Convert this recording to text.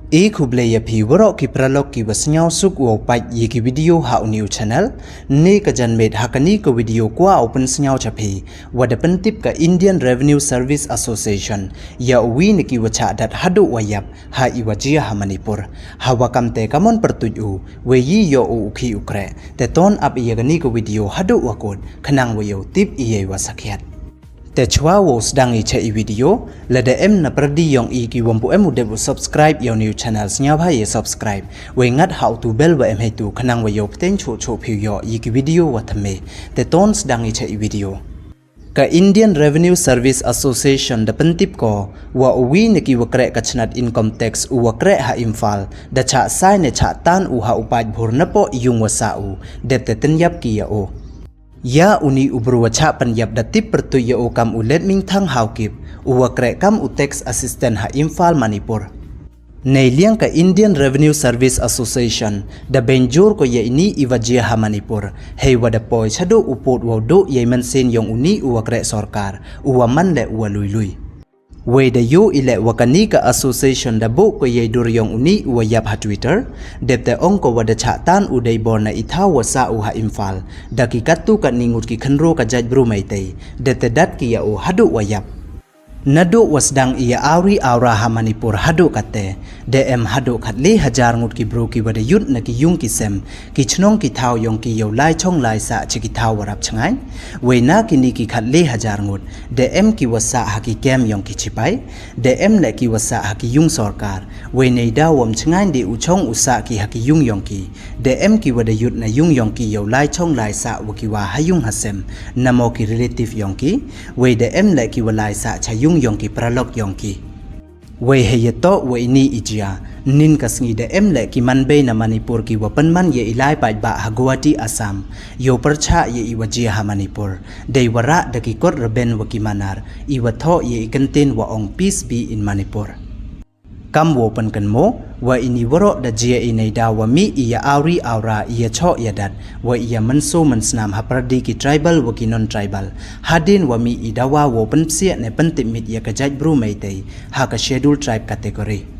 Kublaya pi warok ki pralog ki wasnyaw suk wo pat ye ki video ha new channel ne ka janmet hakani ko video kwa open snyaw chapi wada pentip ka Indian Revenue Service Association ya wi ne ki wacha dat Haduh wayap ha iwajia ha Manipur ha wakamte kamon pertuju we yi yo ukhi ukre te ton ap ye gani ko video Haduh wakot khanang wayo tip iye wasakyat te chwa wo sedang i che video la de em na perdi yong i ki wampu em de subscribe your new channels nya bha ye subscribe we ngat how to bell wa em he tu khanang wa yo pten chu chu phi yo i ki video wa thame te ton sedang i che video ka Indian Revenue Service Association da pentip ko wa wi ne ki wakre ka chnat income tax u wakre ha imphal da cha sai ne cha tan u ha upaj bhur na po yung wa sa u de te ten yap ki ya o ya uni ubruwa cha panyap da tip pertu ya o kam ulet ming thang haukip uwa kre kam u tax assistant ha Imphal Manipur nei liang ka Indian Revenue Service Association da benjur ko ye ini iwajia ha Manipur hei wada poi chado upot wa do ye mynsien yong uni uwa kre sarkar uwa man le uwa lui we da yo ile wakani ka association da bo ko ye dur yong uni uwa yap ha Twitter depte ong ko wada cha tan u dei bon na itha wa sa u ha Imphal da ki katu ka ningut ki khanro ka jaj bru mai te depte dat ki ya u Haduh wayap nadu wasdang iya auri aura ha Manipur Haduh kate DM Haduh khatli hajar ngut ki bro ki wada yut na ki yung ki sem ki chnong ki thau yong ki yo lai chong lai sa chi ki thau warap changai we na ki ni ki khatli hajar ngut DM ki wasa ha ki kem yong ki chipai DM le ki wasa ha ki yung sarkar we nei da wom changai de u chong usa ki ha ki yung yong ki DM ki wada yut na yung yong ki yo lai chong lai sa wa ki wa ha yung ha sem namo ki relative yong ki we DM le ki wa lai sa cha yung yongki pralog yongki we heyeto we ni ijia nin kasngi de emle ki manbe na Manipur ki wapan man ye ilai pai ba ha Guwahati Assam yo percha ye iwajia ha Manipur dei wara de ki kot reben wa ki Pnar iwatho ye ikantin wa ong peace be in Manipur kam wo pan kan mo wa ini waro da jia inai da wa mi iya auri aura iya cho yadat wa iya manso mansnam ha pardi ki tribal wa ki non tribal hadin wa mi idawa wo pan sia ne pan timit ya ka jaj bru mai te ha ka schedule tribe category